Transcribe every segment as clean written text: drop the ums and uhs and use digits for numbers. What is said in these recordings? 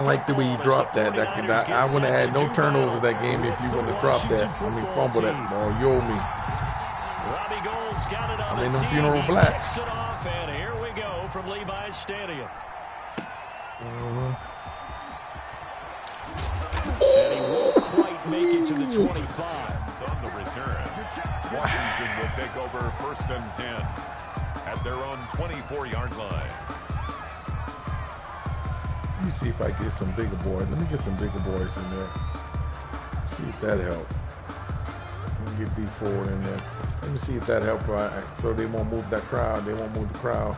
I like the way you dropped that. I wouldn't have had no turnovers that game if you wouldn't have dropped that. I mean, fumbled that ball. You owe me. I'm in the funeral blacks. And here we go from Levi's Stadium. And he won't quite make it to the 25. On the return, Washington will take over 1st and 10 at their own 24-yard line. Let me see if I get some bigger boys. Let me get some bigger boys in there. See if that helps. Let me get D forward in there. Let me see if that helps. Right? So they won't move that crowd. They won't move the crowd.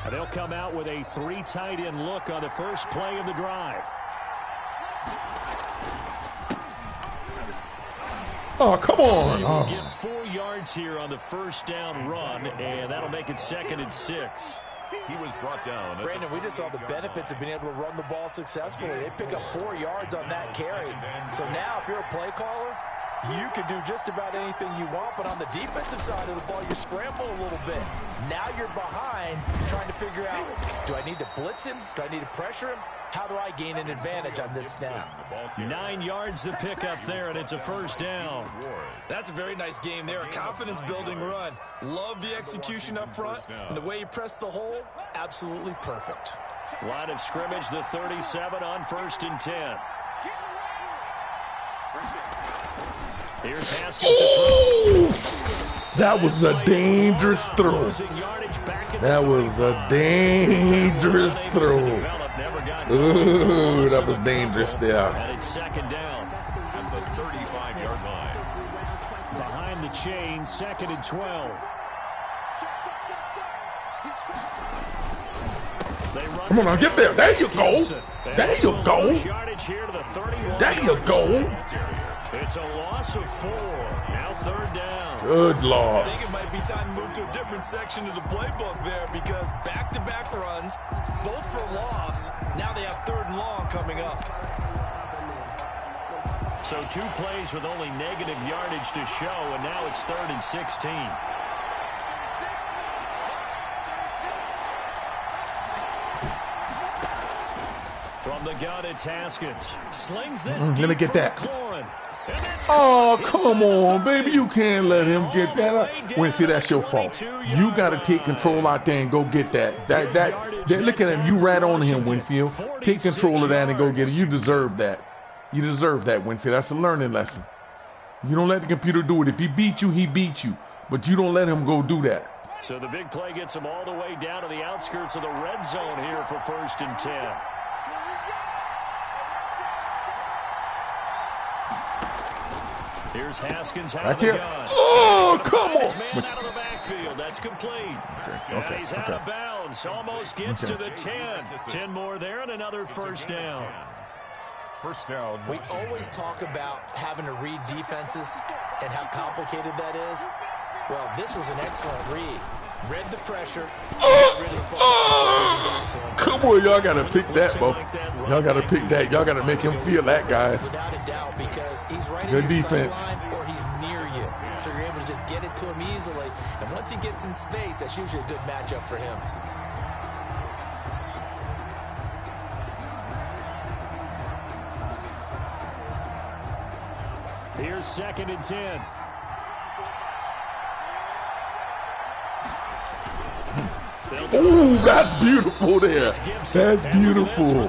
And they'll come out with a 3 tight end look on the first play of the drive. Oh, come on. We'll get 4 yards here on the first down run, and that'll make it 2nd and 6. He was brought down. Brandon, we just saw the benefits of being able to run the ball successfully. They pick up 4 yards on that carry. So now if you're a play caller, you can do just about anything you want, but on the defensive side of the ball, you scramble a little bit. Now you're behind, trying to figure out, do I need to blitz him? Do I need to pressure him? How do I gain an advantage on this snap? 9 yards to pick up there, and it's a first down. That's a very nice game there, a confidence-building run. Love the execution up front, and the way you press the hole, absolutely perfect. Line of scrimmage, the 37 on 1st and 10. Here's Haskins to throw. That was a dangerous throw. That was a dangerous throw. Ooh, that was dangerous there. And it's 2nd down. At the 35-yard line. Behind the chain, 2nd and 12. Come on now, get there. There you go. There you go. There you go. It's a loss of 4. Now 3rd down. Good loss. I think it might be time to move to a different section of the playbook there because back-to-back runs, both for loss. Now they have 3rd and long coming up. So 2 plays with only negative yardage to show, and now it's 3rd and 16. From the gun, it's Haskins. Slings this Let me get that. McLaurin. Oh, come on, baby. You can't let him get that. Winfield, that's your fault. You got to take control out there and go get that. Look at him. You rat on him, Winfield. Take control of that and go get it. You deserve that. You deserve that, Winfield. That's a learning lesson. You don't let the computer do it. If he beat you, he beat you. But you don't let him go do that. So the big play gets him all the way down to the outskirts of the red zone here for 1st and 10. Here's Haskins out of the gun. Oh, come on. Man out of the backfield. That's complete. Okay. He's out of bounds. Almost gets to the 10. 10 more there and another first down. First down. We always talk about having to read defenses and how complicated that is. Well, this was an excellent read. Read the pressure. Come on, y'all got to pick that, bro. Y'all got to pick that. Y'all got to make him feel that, guys. Without a doubt, because he's right Good in your defense. or he's near you. So you're able to just get it to him easily. And once he gets in space, that's usually a good matchup for him. Here's 2nd and 10. Ooh, that's beautiful there. That's beautiful.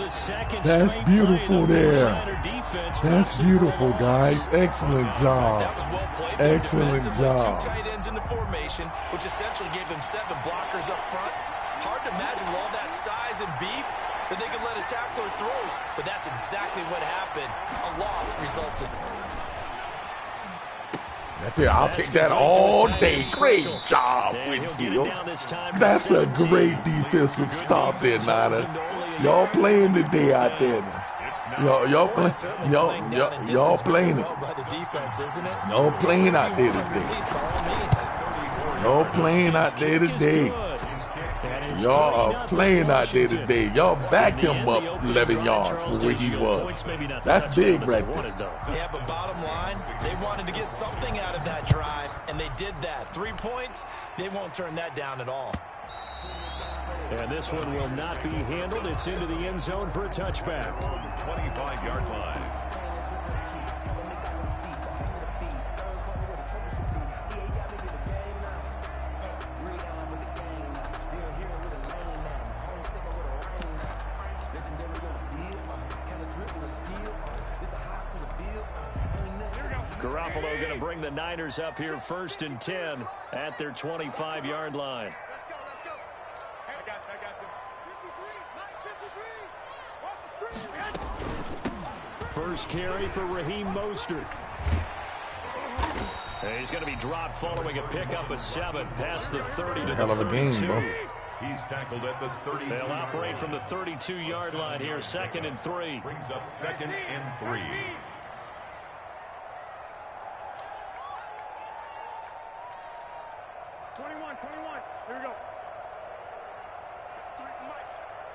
That's beautiful there. That's beautiful, guys. Excellent job. Excellent job. 2 tight ends in the formation, which essentially gave them 7 blockers up front. Hard to imagine with all that size and beef that they could let a tackler through. But that's exactly what happened. A loss resulted. I'll take that all day. Great job, Winfield. That's a great defensive stop there, Niners. Y'all playing today out there. Y'all playing it. Y'all playing out there today. Y'all playing out there today. Y'all are playing out there today. Y'all backed him up 11 yards from where he was. That's big right there. Yeah, but bottom line, they wanted to get something out of that drive, and they did that. 3 points, they won't turn that down at all. And this one will not be handled. It's into the end zone for a touchback. 25-yard line. Garoppolo going to bring the Niners up here 1st and 10 at their 25-yard line. Let's go. I got you. 53, 53. Watch the screen. First carry for Raheem Mostert. And he's going to be dropped following a pickup of 7 past the 30 to the 32. Hell of a game, bro. He's tackled at the 32. They'll operate from the 32-yard line here, 2nd and 3. Brings up 2nd and 3. Here we go.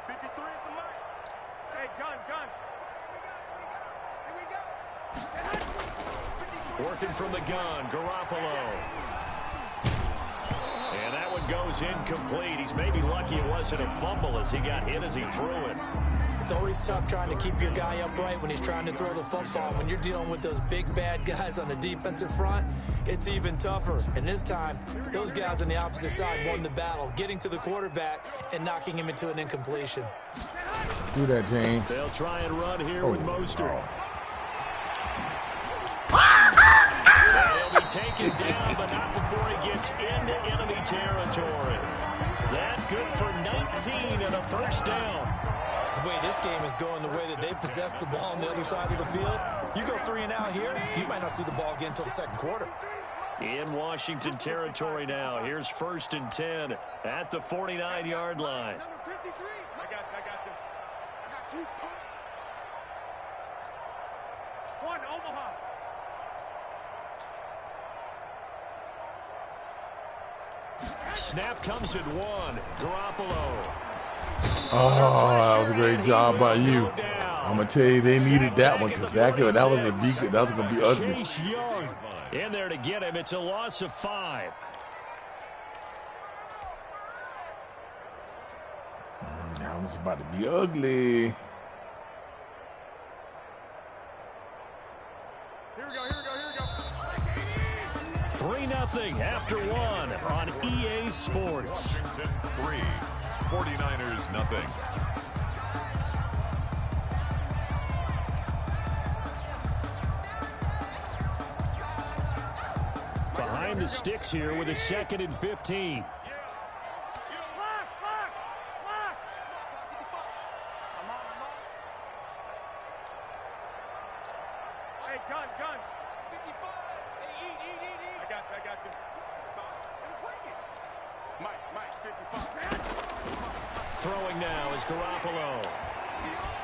53 is the mic. Hey, gun. Here we go. Working from the gun, Garoppolo. And that one goes incomplete. He's maybe lucky it wasn't a fumble as he got hit as he threw it. It's always tough trying to keep your guy upright when he's trying to throw the football. When you're dealing with those big, bad guys on the defensive front, it's even tougher. And this time, those guys on the opposite side won the battle, getting to the quarterback and knocking him into an incompletion. Do that, James. They'll try and run here with Mostert. He'll be taken down, but not before he gets into enemy territory. That good for 19 and a first down. The way this game is going, the way that they possess the ball on the other side of the field, you go 3 and out here, you might not see the ball again until the 2nd quarter. In Washington territory now. Here's 1st and 10 at the 49-yard line. Number 53. I got you. One, Omaha. Snap comes at 1. Garoppolo. Oh, that was a great job by you. I'm gonna tell you, they needed that one because that was gonna be ugly. Chase Young in there to get him. It's a loss of 5. That was about to be ugly. Here we go. 3-0 after 1 on EA Sports. Washington 3, 49ers 0. Behind the sticks here with a 2nd and 15. Hey, gun. 55. Hey, eat. I got you. Mike, 55. Throwing now is Garoppolo.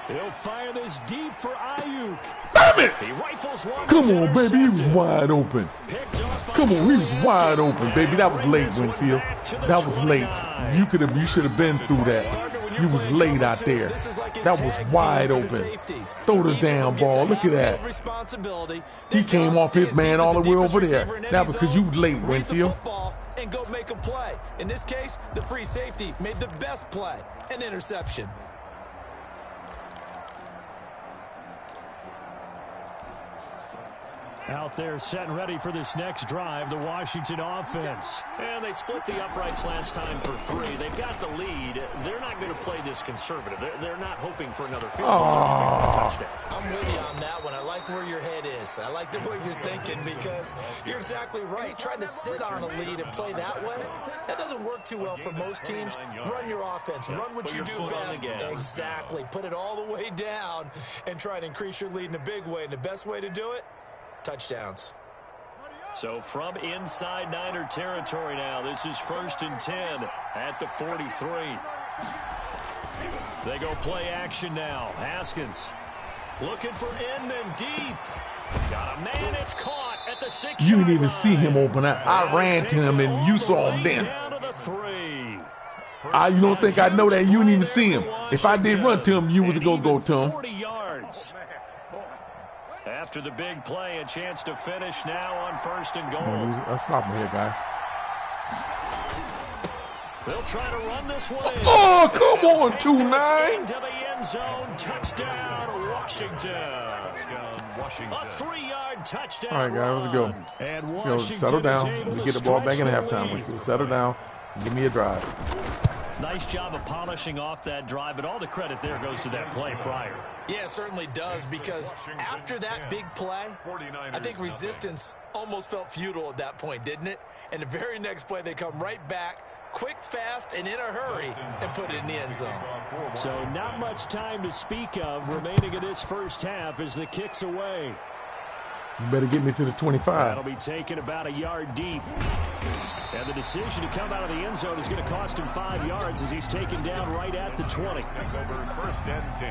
He'll fire this deep for Ayuk. Damn it! He rifles one. Come on, baby, he was wide open. Come on, he was wide open, baby. That was late, Winfield. That was late. You should have been through that. You was late out there. That was wide open. Throw the damn ball. Look at that. He came off his man all the way over there. That was because you was late, Winfield. And go make a play. In this case, the free safety made the best play, an interception. Out there set and ready for this next drive, the Washington offense. And they split the uprights last time for 3. They've got the lead. They're not going to play this conservative. They're not hoping for another field goal touchdown. I'm with you on that one. I like where your head is. I like the way you're thinking because you're exactly right. Trying to sit on a lead and play that way, that doesn't work too well for most teams. Run your offense. Run what you do best. Exactly. Put it all the way down and try to increase your lead in a big way. And the best way to do it, touchdowns. So from inside Niner territory now, this is 1st and 10 at the 43. They go play action now. Haskins looking for Inman deep. Got a man, it's caught at the 6-yard line. You didn't even see him open up. I ran to him and you saw him then. Down to the 3. You don't think I know that? You didn't even see him. If I did run to him, you was going to go to him. 40 yards. After the big play, a chance to finish now on 1st and goal. Let's stop him here, guys. They'll try to run this one in. Oh, come on, 2-9. To the end zone, touchdown, Washington. A 3-yard touchdown. All right, guys, let's go. And Settle down. Let me get the ball back in halftime. Settle down. Give me a drive. Nice job of polishing off that drive, but all the credit there goes to that play prior. Yeah, it certainly does, because after that big play, I think resistance almost felt futile at that point, didn't it? And the very next play, they come right back, quick, fast, and in a hurry, and put it in the end zone. So not much time to speak of remaining in this first half as the kick's away. You better get me to the 25. That'll be taken about a yard deep. And the decision to come out of the end zone is going to cost him 5 yards as he's taken down right at the 20. Take over 1st and 10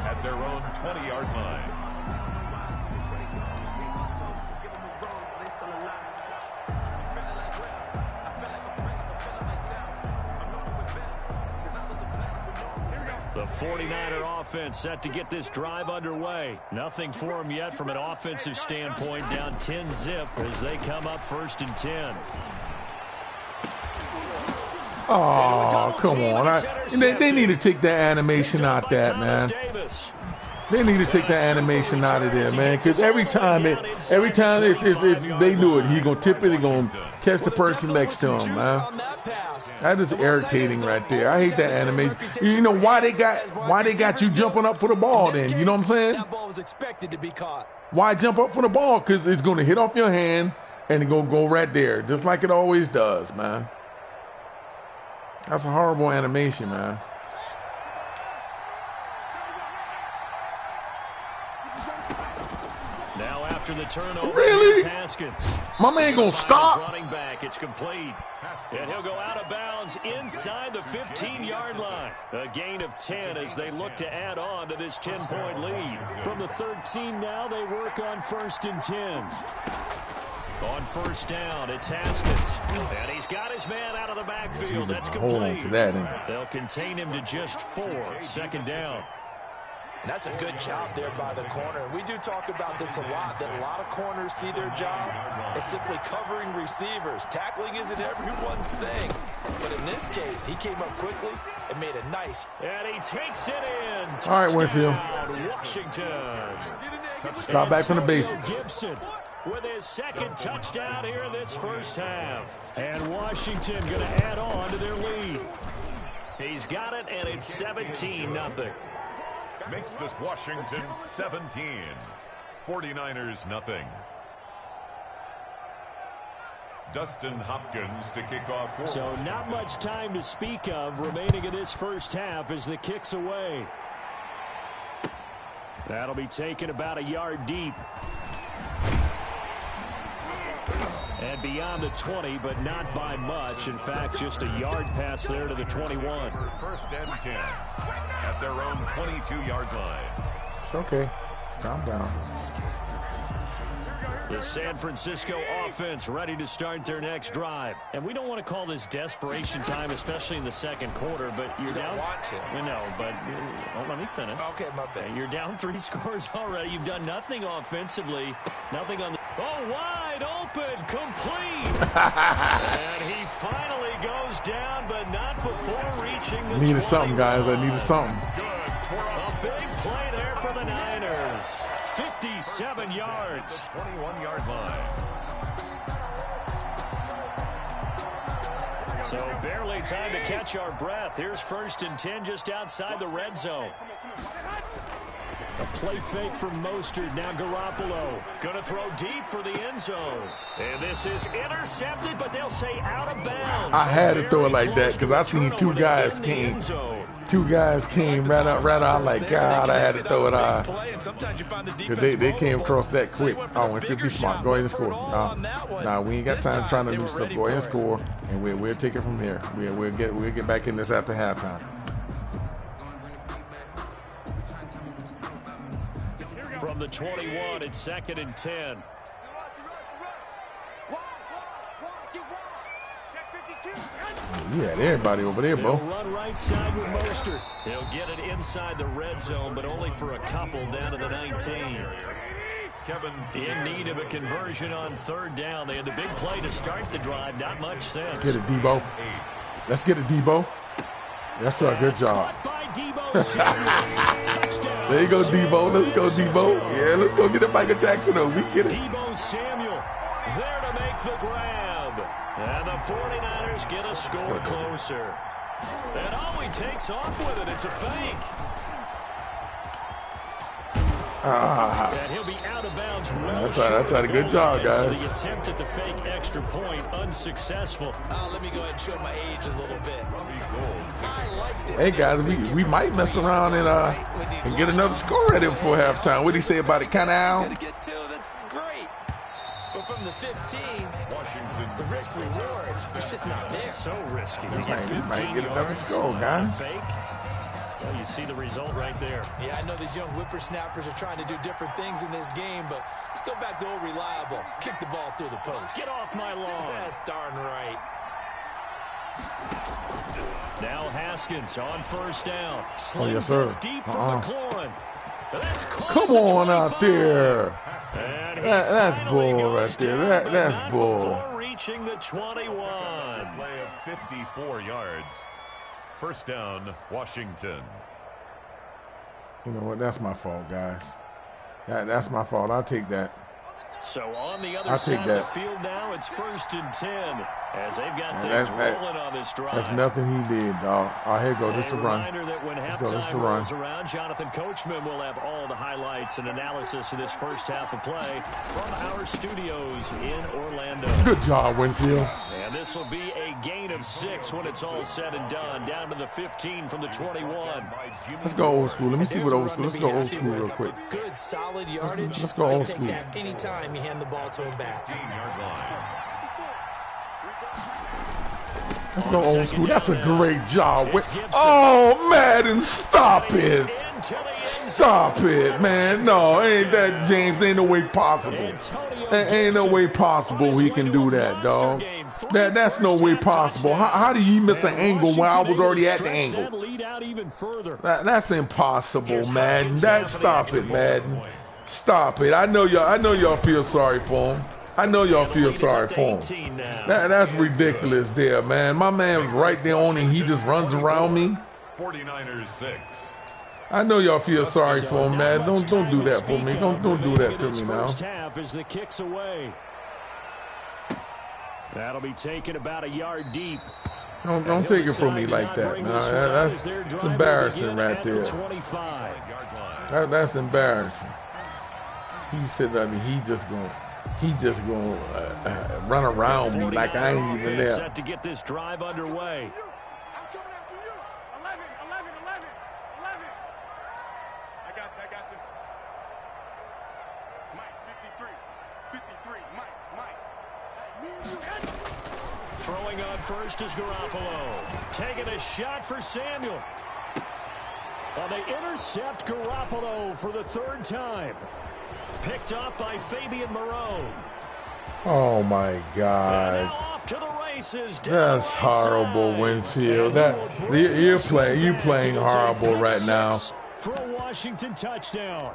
at their own 20-yard line. The 49er offense set to get this drive underway. Nothing for them yet from an offensive standpoint, down 10-zip as they come up 1st and 10. Oh, come on. They need to take that animation out that, man. They need to take that animation out of there, man, because every time they do it, he's going to tip it, he's going to catch the person next to him, man. That is irritating right there. I hate that animation. You know why they got you jumping up for the ball then? You know what I'm saying? That ball was expected to be caught. Why jump up for the ball? Because it's going to hit off your hand and it's going to go right there, just like it always does, man. That's a horrible animation, man. Now after the turnover, really? Haskins. My man gonna stop. Running back, it's complete. And he'll go out of bounds inside the 15-yard line. A gain of 10 as they look to add on to this 10-point lead. From the 13 now, they work on 1st and 10. On 1st down, it's Haskins. And he's got his man out of the backfield. That's complete. Hold on to that. They'll contain him to just 4. 2nd down. And that's a good job there by the corner. We do talk about this a lot, that a lot of corners see their job as simply covering receivers. Tackling isn't everyone's thing. But in this case, he came up quickly and made a nice. And he takes it in. All right, Winfield. Washington. Stop back from the basics. Gibson with his 2nd touchdown here in this first half. And Washington going to add on to their lead. He's got it, and it's 17-0. Makes this Washington 17. 49ers nothing. Dustin Hopkins to kick off. So not much time to speak of remaining in this first half as the kick's away. That'll be taken about a yard deep. And beyond the 20, but not by much. In fact, just a yard pass there to the 21. 1st and 10 at their own 22-yard line. It's okay. Calm down. The San Francisco offense ready to start their next drive. And we don't want to call this desperation time, especially in the 2nd quarter, but you're down. You don't want to. No, but let me finish. Okay, my bad. You're down 3 scores already. You've done nothing offensively. Nothing on the... Oh, wide open, complete. And he finally goes down, but not before reaching the 20. Needed something, guys. I needed something. A big play there for the Niners. 57 yards. 21-yard line. So barely time to catch our breath. Here's 1st and 10 just outside the red zone. A play fake from Mostert. Now Garoppolo going to throw deep for the end zone. And this is intercepted, but they'll say out of bounds. I had to throw it like that because I seen two guys came. Two guys came right out like, God, I had to throw it out. Because they came across that quick. Oh, if you be smart, go ahead and score. Nah, we ain't got time trying to do stuff. Go ahead and score, and we'll take it from here. We'll get back in this after halftime. From the 21, it's 2nd and 10. You had everybody over there, bro. He'll run right side with Mostert. He'll get it inside the red zone, but only for a couple down to the 19. Kevin In need of a conversion on third down. They had the big play to start the drive. Not much sense. Let's get it, Debo. Let's get it, Debo. That's a good job. There you go, Debo. Let's go, Debo. Yeah, let's go get it, Michael Jackson. We get it. Debo Samuel there to make the grab. And the 49ers get a score closer. And he takes off with it. It's a fake. And he'll be out of bounds. That's a good job, guys. So the attempt at the fake extra point unsuccessful. Let me go ahead and show my age a little bit. I liked it. Hey guys, we might mess around and get another score ready before halftime. What do you say about it, kind of Al? Get to, that's great. But from the 15, the risk reward is just not there. So risky. We might get another score, guys. Well, you see the result right there. Yeah, I know these young whippersnappers are trying to do different things in this game, but let's go back to old reliable. Kick the ball through the post. Get off my lawn. That's darn right. Now Haskins on first down. Oh, yes, sir. Deep from McLaurin. Come on out there. That's bull right there. That's bull. Reaching the 21. Play of 54 yards. First down, Washington. You know what? That's my fault, guys. That's my fault. I'll take that. So on the other side of the field now, it's 1st and 10 as they've got things rolling on this drive. That's nothing he did, dog. All right, here go. This is the run. That when halftime rolls around, Jonathan Coachman will have all the highlights and analysis of this first half of play from our studios in Orlando. Good job, Winfield. And this will be a gain of 6 when it's all said and done. Down to the 15 from the 21. Let's go old school. Let me see what old school. Let's go old school real quick. Good, solid yardage. Let's go old school. Anytime you hand the ball to him back. Let's go old school. That's a great job. Oh, Madden, stop it. Stop it, man. No, ain't that James. Ain't no way possible. Ain't no way possible he can do that, dog. That's no way possible. How did he miss an angle when I was already at the angle? That's impossible, Madden. Stop it, Madden. Stop it. I know y'all feel sorry for him. I know y'all feel sorry for him. That's ridiculous there, man. My man was right there on him. He just runs around me. 49ers 6. I know y'all feel sorry for him, man. Don't do that for me. Don't do that to me now. Half as the kicks away. That'll be taken about a yard deep. Don't take it from me like that, man. That's embarrassing right there. That's embarrassing. He said, I mean, he just gonna run around me like I ain't even there. Set to get this drive underway. I'm coming after you. 11. I got this. Mike, 53, Mike. Throwing on first is Garoppolo. Taking a shot for Samuel. Well, they intercept Garoppolo for the 3rd time. Picked up by Fabian Moreau. Oh my God. Off to the races. That's horrible, Winfield. You're playing horrible right now. For a Washington touchdown.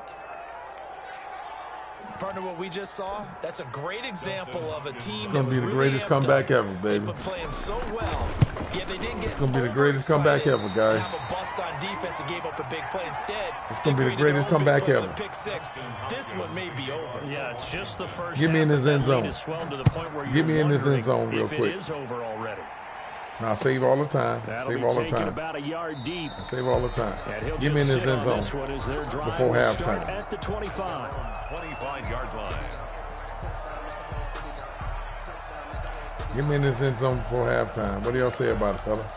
Partner, what we just saw, that's a great example of a team. It's gonna be the greatest comeback ever, baby. They've been playing so well. Yeah, they didn't get it's gonna be the greatest comeback ever, guys. Have a bust on defense and gave up a big play instead. It's gonna be the greatest comeback ever. Pick 6. This one may be over. Yeah, it's just the first. Get me in this end zone. Get me in this end zone real quick. It is over already. Now save all the time. Save all the time. About a yard deep. Save all the time. Get me in this end zone before halftime. At the 25. 25-yard line. Get me in this end zone before halftime. What do y'all say about it, fellas?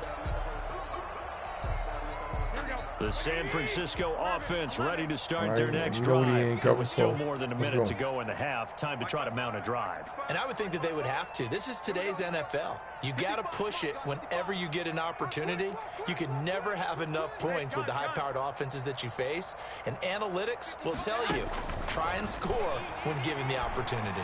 The San Francisco offense ready to start their next drive. With still more than a minute to go in the half. Time to try to mount a drive. And I would think that they would have to. This is today's NFL. You got to push it whenever you get an opportunity. You can never have enough points with the high-powered offenses that you face. And analytics will tell you, try and score when given the opportunity.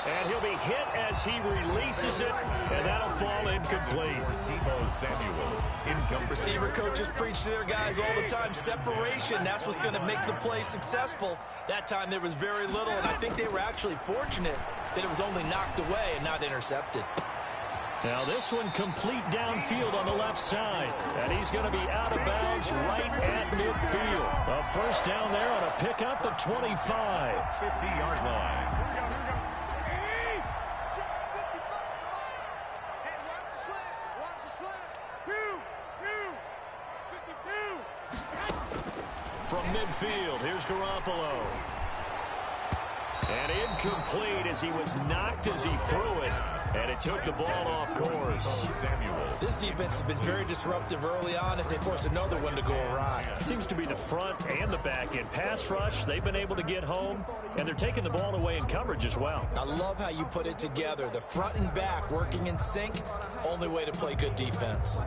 And he'll be hit as he releases it, and that'll fall incomplete. Receiver coaches preach to their guys all the time. Separation, that's what's going to make the play successful. That time there was very little, and I think they were actually fortunate that it was only knocked away and not intercepted. Now this one complete downfield on the left side. And he's going to be out of bounds right at midfield. A first down there on a pickup at 25. 50-yard line. From midfield, here's Garoppolo. And incomplete as he was knocked as he threw it. And it took the ball off course. This defense has been very disruptive early on as they force another one to go awry. Seems to be the front and the back end. Pass rush, they've been able to get home. And they're taking the ball away in coverage as well. I love how you put it together. The front and back working in sync. Only way to play good defense.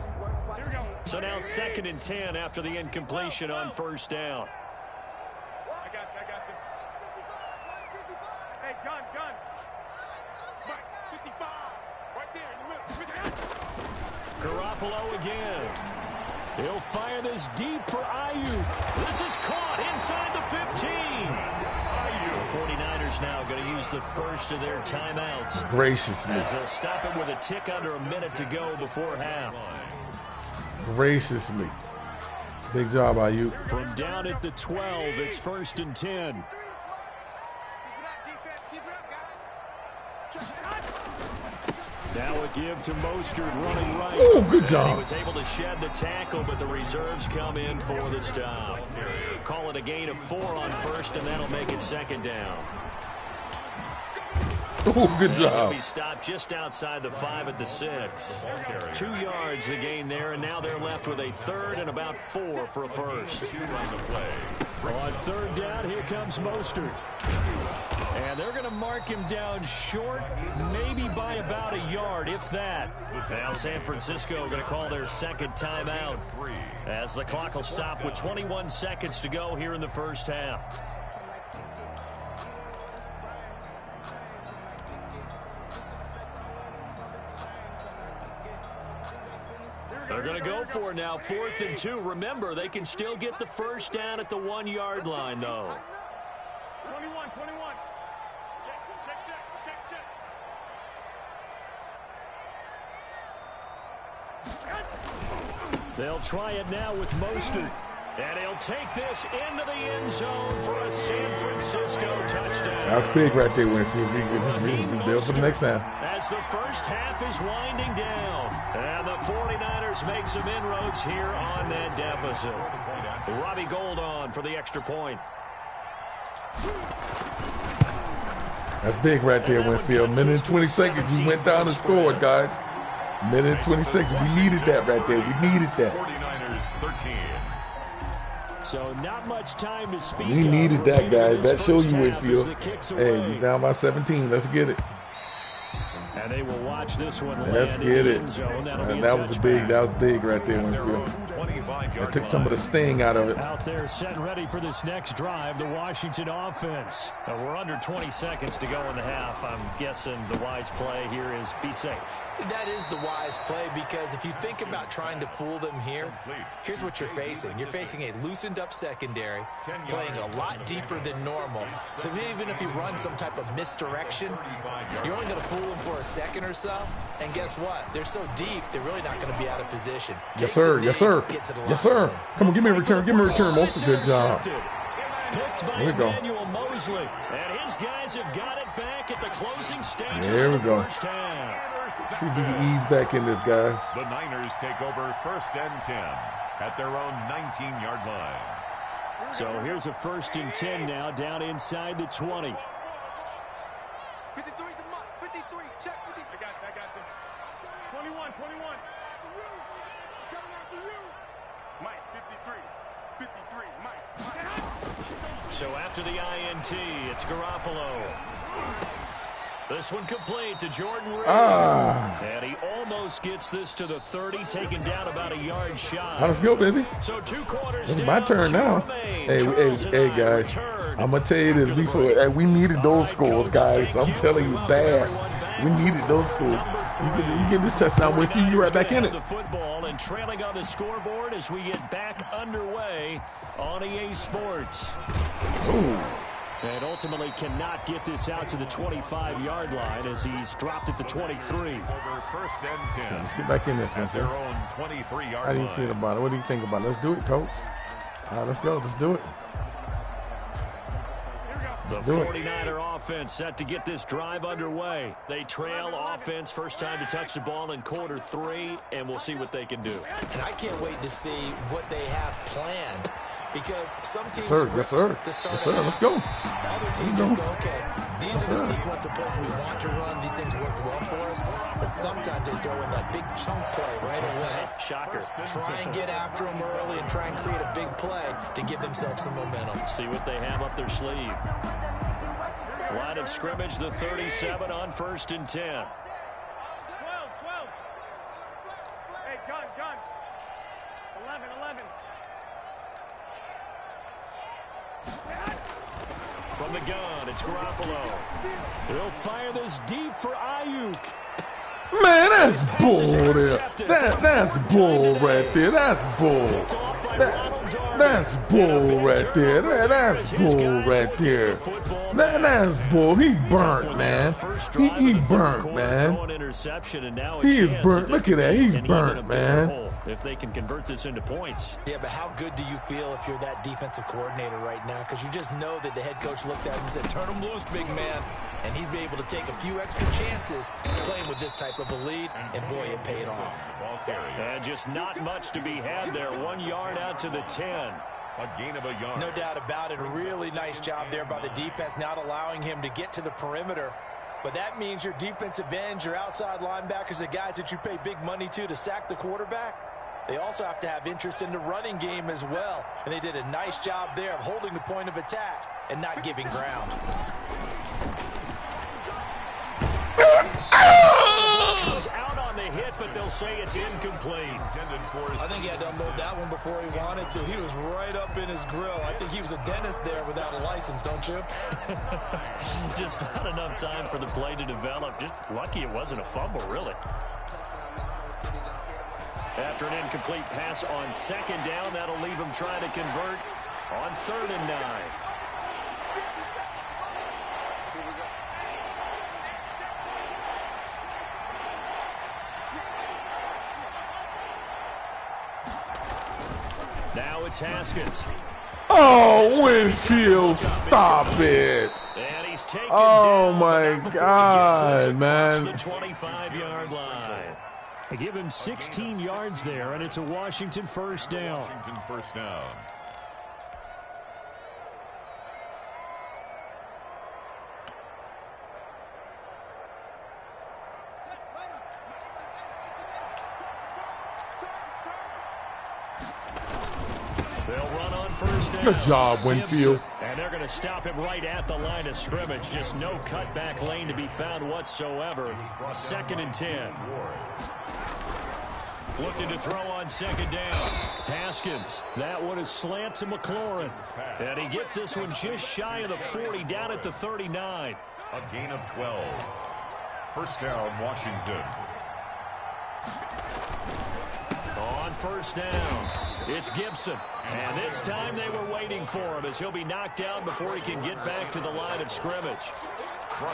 So now 2nd and 10 after the incompletion on first down. I got them. Hey, gun. Mike, 55. Right there in the middle. Garoppolo again. He'll fire this deep for Ayuk. This is caught inside the 15. The 49ers now going to use the first of their timeouts. Graciously. As they'll stop it with a tick under a minute to go before half. Graciously. Big job, Ayuk. From down at the 12, it's 1st and 10. Now a give to Mostert running right. Oh, good job. And he was able to shed the tackle, but the reserves come in for the stop. Call it a gain of 4 on first, and that'll make it 2nd down. Oh, good job. He'll be stopped just outside the 5 at the 6. 2 yards the gain there, and now they're left with a 3rd and about 4 for a first. On 3rd down, here comes Mostert. And they're going to mark him down short, maybe by about a yard, if that. Now San Francisco going to call their 2nd timeout as the clock will stop with 21 seconds to go here in the first half. They're going to go for it now, 4th and 2. Remember, they can still get the first down at the 1-yard line, though. 21. Check. They'll try it now with Mostert. And he'll take this into the end zone for a San Francisco touchdown. That's big right there, Winfield. Just build for the next time. As the first half is winding down. And the 49ers make some inroads here on that deficit. Robbie Gould on for the extra point. That's big right there, Winfield. Minute and 20 seconds. You went down and scored, guys. Minute and 20 seconds. We needed that right there. We needed that. 49ers 13. So not much time to speak. We needed that, guys. That shows you, Winfield. Hey, we're down by 17. Let's get it. And they will watch this one. Let's get it. And that was big right there, Winfield. That took some of the sting out of it. Out there set ready for this next drive, the Washington offense. Now we're under 20 seconds to go in the half. I'm guessing the wise play here is be safe. That is the wise play, because if you think about trying to fool them here, here's what you're facing. You're facing a loosened up secondary, playing a lot deeper than normal. So even if you run some type of misdirection, you're only going to fool them for a second or so. And guess what? They're so deep, they're really not going to be out of position. Yes, sir. Yes, sir. Yes, sir. Come on, give me a return. Give me a return. Most of a good job. There we go. Mosley, and his guys have got it back at the closing stages. There we go. First half. See if we can ease back in this, guys. The Niners take over 1st and 10 at their own 19-yard line. So here's a 1st and 10 now, down inside the 20. 53 to Mike. 53. Check 50. I got them. 21. Coming after you. Mike, 53. 53. Mike. So after the INT, it's Garoppolo. This one complete to Jordan Reed. And he almost Just gets this to the 30, taken down about a yard shy. Let's go, baby. So 2 quarters. It's my turn now. Hey, guys. I'm gonna tell you this before. We needed those scores, guys. I'm telling you, bad. We needed those scores. You get this touchdown with you, you're right back in it. The football and trailing on the scoreboard as we get back underway on EA Sports. Ooh. And ultimately cannot get this out to the 25-yard line as he's dropped at the 23. Over first and 10. Let's get back in this one. At their own 23-yard How do you line. feel about it? What do you think about it? Let's do it, coach. All right, let's go. Let's do it. The 49er offense set to get this drive underway. They trail offense first time to touch the ball in quarter 3, and we'll see what they can do. And I can't wait to see what they have planned. Because some teams Yes, sir. to start Yes, sir. Let's go. Other teams just go, okay, these are the sequence of plays we want to run. These things worked well for us. And sometimes they throw in that big chunk play right away. Shocker. Try and get after them early and try and create a big play to give themselves some momentum. See what they have up their sleeve. Line of scrimmage, the 37 on first and 10. 12. Hey, gun. 11. From the gun, it's Garoppolo. He'll fire this deep for Ayuk. Man, that's bull there. That's bull right there. That's bull. That's bull right there. That's bull right there. That's bull. He burnt, man. He burnt, man. He is burnt. Look at that. He's burnt, man. If they can convert this into points. Yeah, but how good do you feel if you're that defensive coordinator right now? Because you just know that the head coach looked at him and said, turn him loose, big man. And he'd be able to take a few extra chances playing with this type of a lead. And, boy, it paid off. And just not much to be had there. 1 yard out to the 10. A gain of a yard. No doubt about it. A really nice job there by the defense, not allowing him to get to the perimeter. But that means your defensive ends, your outside linebackers, the guys that you pay big money to sack the quarterback, they also have to have interest in the running game as well. And they did a nice job there of holding the point of attack and not giving ground. He's out on the hit, but they'll say it's incomplete. I think he had to unload that one before he wanted to. He was right up in his grill. I think he was a dentist there without a license, don't you? Just not enough time for the play to develop. Just lucky it wasn't a fumble, really. After an incomplete pass on second down, that'll leave him trying to convert on 3rd and 9. Now it's Haskins. Oh, Winfield, stop it. And he's taken Oh, down, my but not before he God, gets this man. across the 25-yard line. They give him 16 yards there, and it's a Washington first down. Washington first down. They'll run on first down. Good job, Winfield. And they're going to stop him right at the line of scrimmage. Just no cutback lane to be found whatsoever. 2nd and 10. Looking to throw on second down. Haskins. That one is slant to McLaurin. And he gets this one just shy of the 40, down at the 39. A gain of 12. First down, Washington. On first down, it's Gibson. And this time they were waiting for him as he'll be knocked down before he can get back to the line of scrimmage.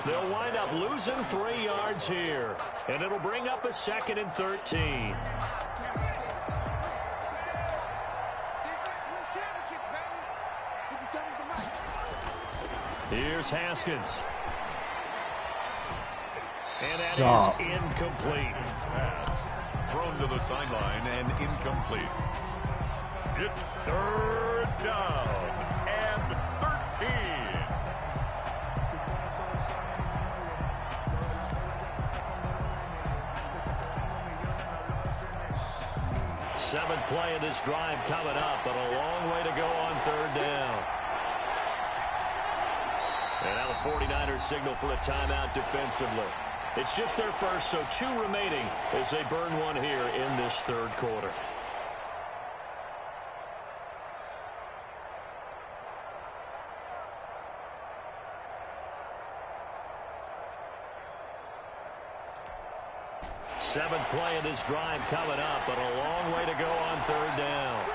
They'll wind up losing 3 yards here. And it'll bring up a 2nd and 13. Here's Haskins. And that is incomplete. Pass. Thrown to the sideline and incomplete. It's 3rd down and 13. Seventh play of this drive coming up, but a long way to go on 3rd down. And now the 49ers signal for a timeout defensively. It's just their first, so 2 remaining as they burn one here in this third quarter. Seventh play of this drive coming up, but a long way to go on third down.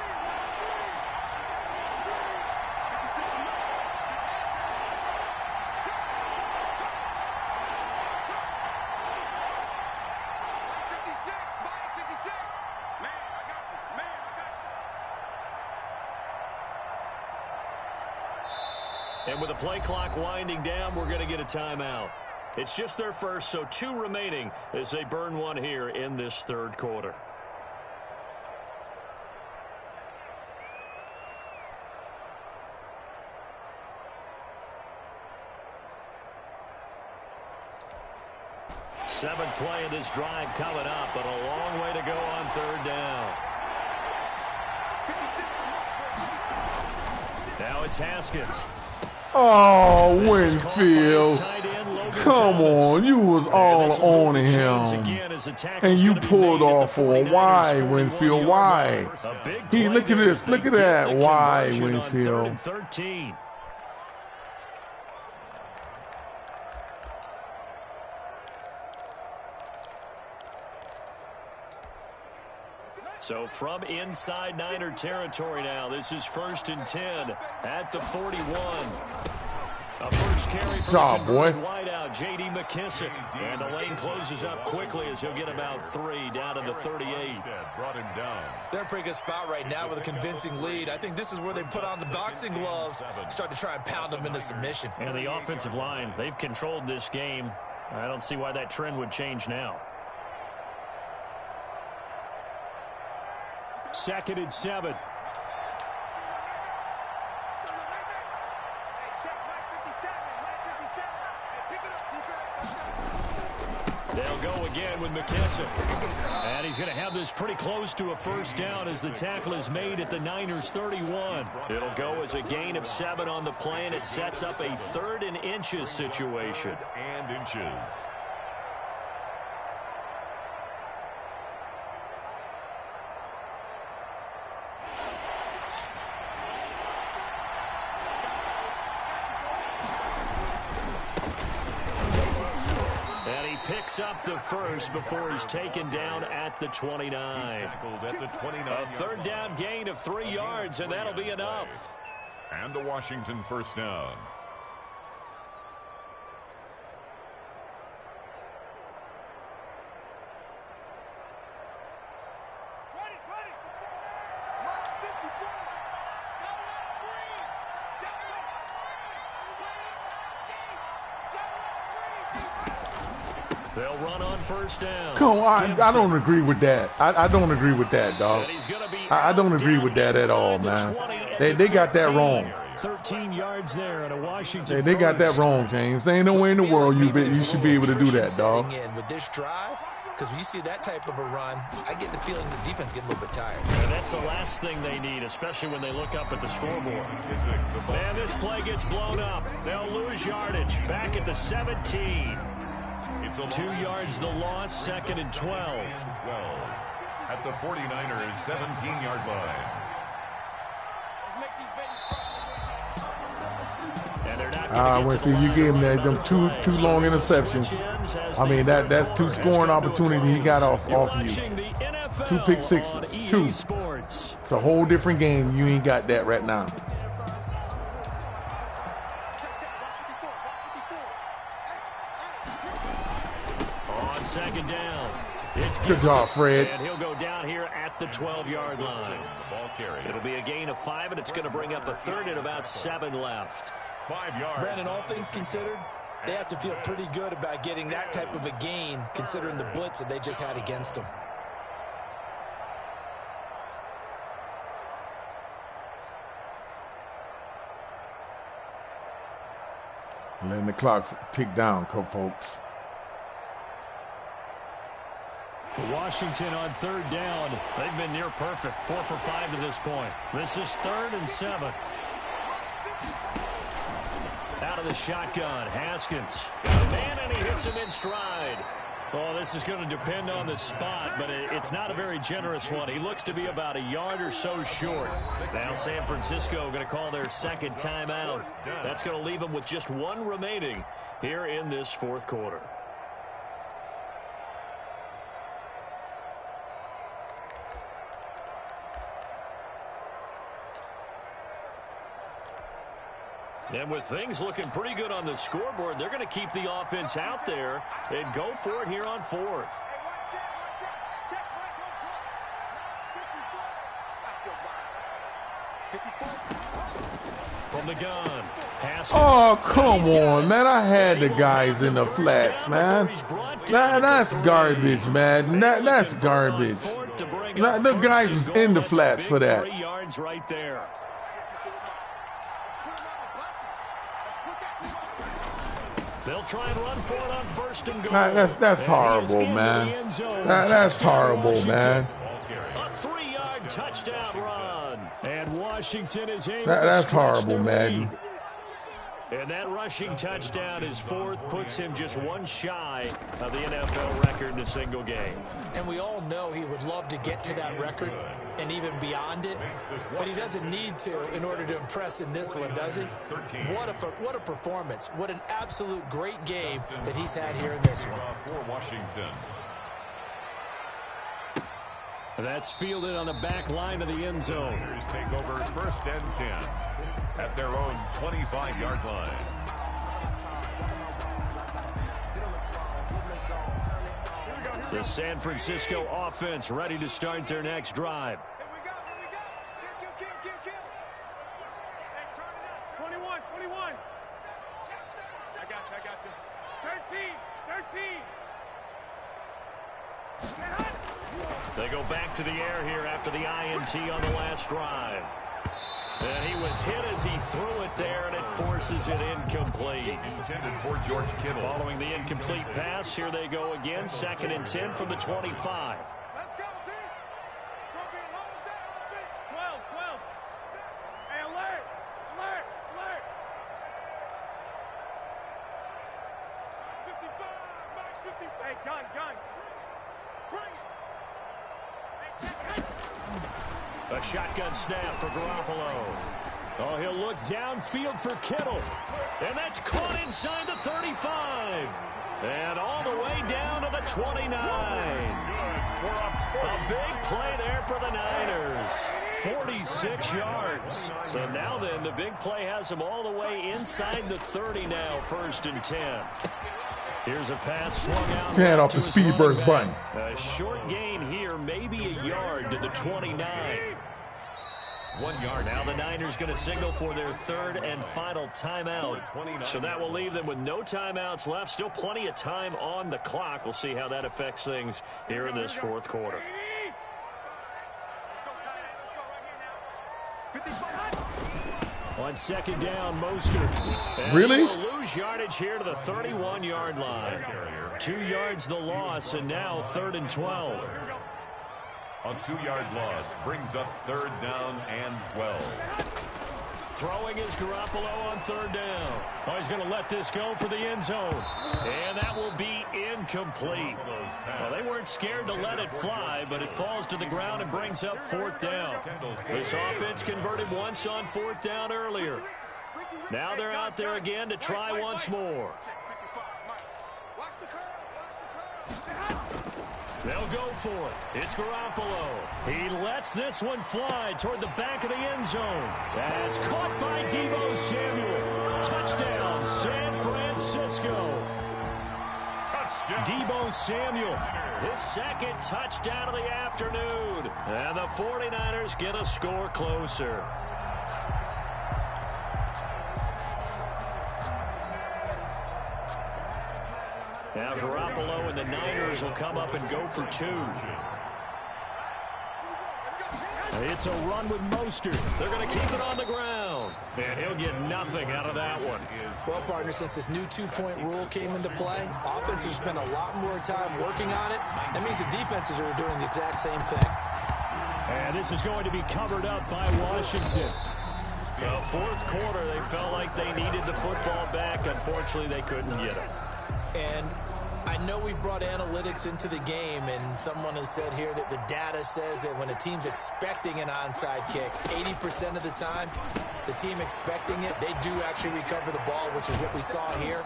And with the play clock winding down, we're going to get a timeout. It's just their first, so 2 remaining as they burn one here in this third quarter. Seventh play of this drive coming up, but a long way to go on third down. Now it's Haskins. Oh, Winfield. Come on, you was all on him. And you pulled off for a why, Winfield, why? Look at this, look at that, why, Winfield? So from inside Niner territory now, this is 1st and 10 at the 41. A first carry for the wideout, J.D. McKissick. And the lane closes up quickly as he'll get about 3 down to the 38. Brought him down. They're in a pretty good spot right now with a convincing lead. I think this is where they put on the boxing gloves, start to try and pound them into submission. And the offensive line, they've controlled this game. I don't see why that trend would change now. 2nd and 7. They'll go again with McKissick. And he's going to have this pretty close to a first down as the tackle is made at the Niners' 31. It'll go as a gain of 7 on the play, and it sets up a 3rd and inches situation. And inches. Picks up the first before he's taken down at the 29. A 3rd down gain of 3 yards, and that'll be enough. And the Washington first down. They'll run on first down. Come on, I don't agree with that. I don't agree with that, dog. I don't agree with that at all, man. They got that wrong. 13 yards there at a Washington. They got that wrong, James. There ain't no way in the world you should be able to do that, dog. With this drive, because when you see that type of a run, I get the feeling the defense getting a little bit tired. And that's the last thing they need, especially when they look up at the scoreboard. And this play gets blown up. They'll lose yardage. Back at the 17. 2 yards the loss, 2nd and 12. At the 49ers' 17-yard line. Winfield, you gave him them two long interceptions. I mean, that's 2 scoring opportunities he got off you. 2 pick sixes, 2. It's a whole different game. You ain't got that right now. Second down. It's good job, Fred. And he'll go down here at the 12-yard line. It'll be a gain of 5, and it's going to bring up a 3rd and about 7 left. 5 yards. Brandon, all things considered, they have to feel pretty good about getting that type of a gain, considering the blitz that they just had against them. Letting the clock tick down, folks. Washington on 3rd down. They've been near perfect. 4 for 5 to this point. This is 3rd and 7. Out of the shotgun, Haskins. Got a man, and he hits him in stride. Oh, this is going to depend on the spot, but it's not a very generous one. He looks to be about a yard or so short. Now San Francisco going to call their second timeout. That's going to leave them with just one remaining here in this fourth quarter. And with things looking pretty good on the scoreboard, they're going to keep the offense out there and go for it here on fourth. From the gun. Oh, come on, man. I had the guys in the flats, man. That's garbage, man. That's garbage. The guys was in the flats for that. 3 yards right there. They'll try and run for it on first and goal. That's horrible, man. That's horrible, man. A 3-yard touchdown run. And Washington is able That's horrible, man. And that rushing touchdown is fourth, puts him just one shy of the NFL record in a single game. And we all know he would love to get to that record and even beyond it, but he doesn't need to in order to impress in this one, does he? What a performance. What an absolute great game that he's had here in this one. For Washington. That's fielded on the back line of the end zone. Raiders take over first and 10 at their own 25-yard line. The San Francisco offense ready to start their next drive. Here we go. Kill. Hey, turn it up. 21. I got you. 13. They go back to the air here after the INT on the last drive. And he was hit as he threw it there, and it forces it incomplete. Intended for George Kittle. Following the incomplete pass, here they go again. 2nd and 10 from the 25. Let's go, D. Gonna be a long time on this. 12. Hey, alert. 55. Back 55. Hey, gun. Bring it. A shotgun snap for Garoppolo. Oh, he'll look downfield for Kittle. And that's caught inside the 35. And all the way down to the 29. A big play there for the Niners. 46 yards. So now then, the big play has them all the way inside the 30 now, 1st and 10. Here's a pass swung out. Hand off the speed burst button. A short gain here, maybe a yard to the 29. 1 yard. Now the Niners going to signal for their third and final timeout. So that will leave them with no timeouts left. Still plenty of time on the clock. We'll see how that affects things here in this fourth quarter. On 2nd down, Mostert. And really? He'll lose yardage here to the 31-yard line. 2 yards the loss, and now 3rd and 12. A 2-yard loss brings up 3rd down and 12. Throwing is Garoppolo on 3rd down. Oh, he's going to let this go for the end zone. And that will be incomplete. Well, they weren't scared to let it fly, but it falls to the ground and brings up 4th down. This offense converted once on 4th down earlier. Now they're out there again to try once more. They'll go for it. It's Garoppolo. He lets this one fly toward the back of the end zone. That's caught by Deebo Samuel. Touchdown, San Francisco. Touchdown. Deebo Samuel, his 2nd touchdown of the afternoon. And the 49ers get a score closer. Now Garoppolo and the Niners will come up and go for 2. It's a run with Mostert. They're going to keep it on the ground. And he'll get nothing out of that one. Well, partner, since this new two-point rule came into play, offenses spend a lot more time working on it. That means the defenses are doing the exact same thing. And this is going to be covered up by Washington. Fourth quarter, they felt like they needed the football back. Unfortunately, they couldn't get it. And I know we brought analytics into the game, and someone has said here that the data says that when a team's expecting an onside kick, 80% of the time, the team expecting it, they do actually recover the ball, which is what we saw here.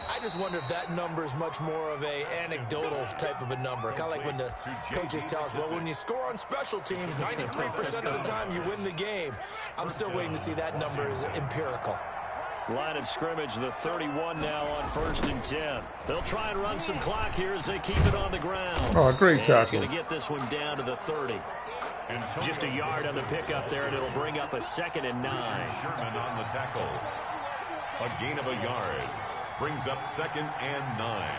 I just wonder if that number is much more of a anecdotal type of a number. Kind of like when the coaches tell us, well, when you score on special teams, 93% of the time you win the game. I'm still waiting to see that number is empirical. Line of scrimmage, the 31 now on 1st and 10. They'll try and run some clock here as they keep it on the ground. Oh, great tackle. He's going to get this one down to the 30. Just a yard on the pickup there, and it'll bring up a 2nd and 9. Sherman on the tackle. A gain of a yard. Brings up 2nd and 9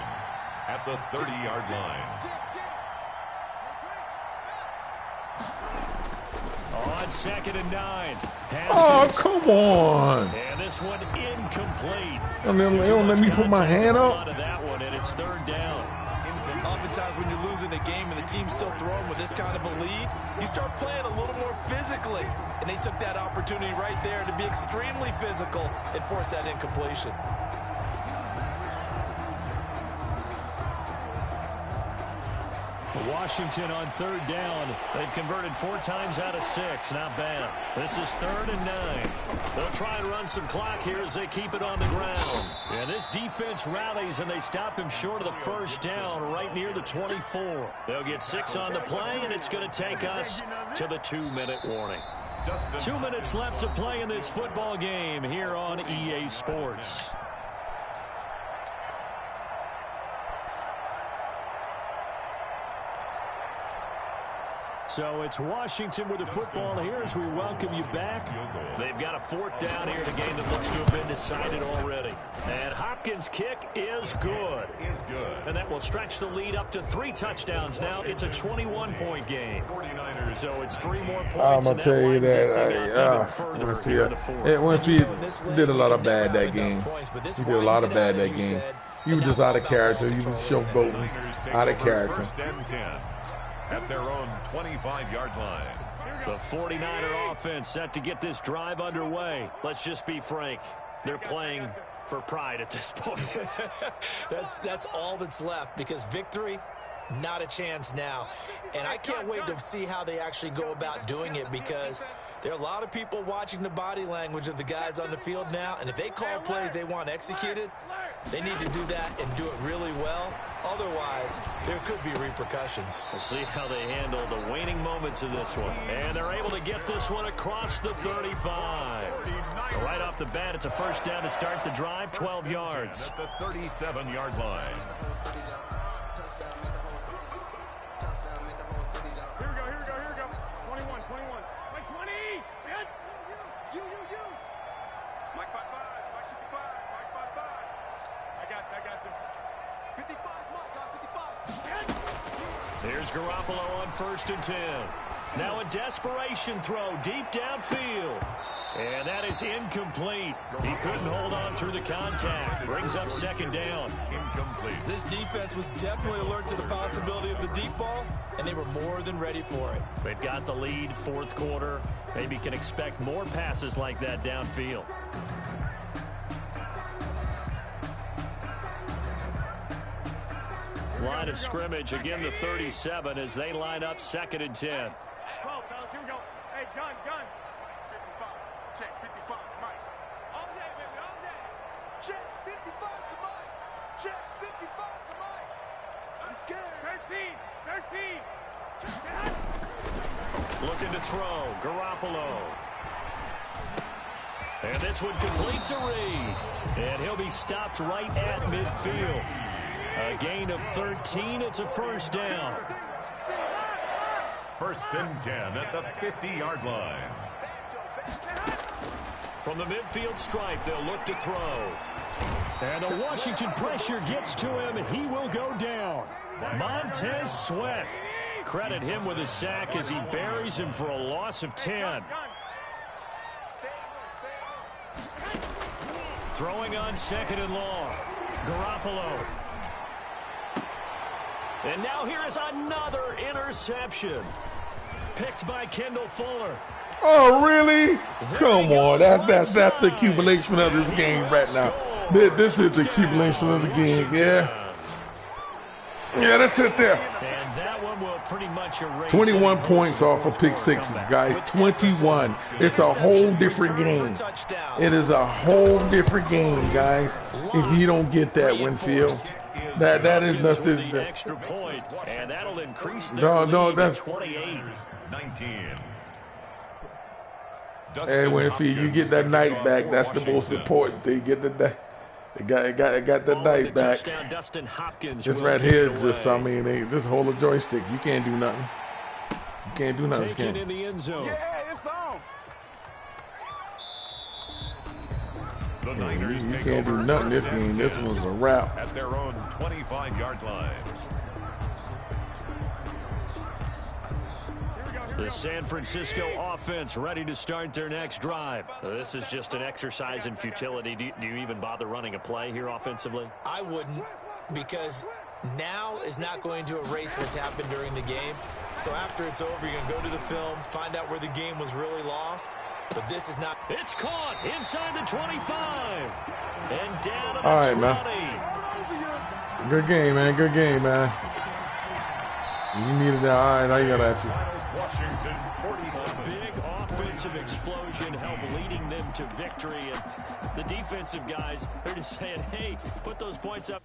at the 30-yard line. On 2nd and 9. Oh, come on. And this one incomplete. And then they don't let me put my hand up. That one, and it's 3rd down. Oftentimes when you're losing a game and the team's still throwing with this kind of a lead, you start playing a little more physically. And they took that opportunity right there to be extremely physical and force that incompletion. Washington on 3rd down. They've converted 4 times out of 6. Not bad. This is 3rd and 9. They'll try and run some clock here as they keep it on the ground. And this defense rallies, and they stop him short of the 1st down right near the 24. They'll get 6 on the play, and it's going to take us to the 2-minute warning. 2 minutes left to play in this football game here on EA Sports. So it's Washington with the football here as we welcome you back. They've got a 4th down here in a game that looks to have been decided already. And Hopkins' kick is good. And that will stretch the lead up to 3 touchdowns now. It's a 21-point game. So it's 3 more points. I'm going to tell you that. Winfield did a lot of bad that game. He did a lot of bad that game. He was just out of character. He was showboating. Out of character. At their own 25-yard line. The 49er offense set to get this drive underway. Let's just be frank. They're playing for pride at this point. That's all that's left, because victory, not a chance now. And I can't wait to see how they actually go about doing it, because there are a lot of people watching the body language of the guys on the field now, and if they call plays they want executed, they need to do that and do it really well. Otherwise, there could be repercussions. We'll see how they handle the waning moments of this one. And they're able to get this one across the 35. Right off the bat, it's a 1st down to start the drive, 12 yards. At the 37-yard line. Here we go. 21. Mike 20. Man. You. Mike 55. Mike 55. Mike 55. I got you. 55. Mike, got 55. Here's Garoppolo on 1st and 10. Now a desperation throw deep downfield. And that is incomplete. He couldn't hold on through the contact. Brings up 2nd down. Incomplete. This defense was definitely alert to the possibility of the deep ball, and they were more than ready for it. They've got the lead, 4th quarter. Maybe can expect more passes like that downfield. Line of scrimmage, again the 37 as they line up 2nd and 10. 12, fellas, here we go. Hey, gun. 55. Check 55, Mike. All day, baby, all day. Check 55 for Mike. Check 55 for Mike. I'm scared. 13. Check that. Looking to throw, Garoppolo. And this one complete to Reed. And he'll be stopped right at midfield. A gain of 13. It's a 1st down. 1st and 10 at the 50-yard line. From the midfield stripe, they'll look to throw. And the Washington pressure gets to him. He will go down. Montez Sweat. Credit him with a sack as he buries him for a loss of 10. Throwing on 2nd and long. Garoppolo. And now here is another interception. Picked by Kendall Fuller. Oh, really? Come on. That's the accumulation of this game right now. This is the accumulation of the game, yeah. Yeah, that's it there. And that one will pretty much erase 21 points off of pick sixes, guys. 21. It's a whole different game. It is a whole different game, guys. If you don't get that, Winfield, that is nothing. Extra point, and that'll increase No, that's 28. 19. Hey, Winfield, you get that night back. That's the most important thing. Get the night. Got the night back. This right here is just, I mean, this whole joystick. You can't do nothing. You can't do nothing. Taken in the end zone. Yeah, it's on. The Niners You take can't do over nothing this first and game. This 10 one's a wrap. at their own 25-yard line. The San Francisco offense ready to start their next drive. This is just an exercise in futility. Do you even bother running a play here offensively? I wouldn't, because now is not going to erase what's happened during the game. So after it's over, you're going to go to the film, find out where the game was really lost. But this is not. It's caught inside the 25 and down to the All right, 20. man. Good game, man. Good game, man. You needed that. All right, now you got to answer. Washington, A 47. big offensive explosion helped leading them to victory. And the defensive guys, they're just saying, hey, put those points up.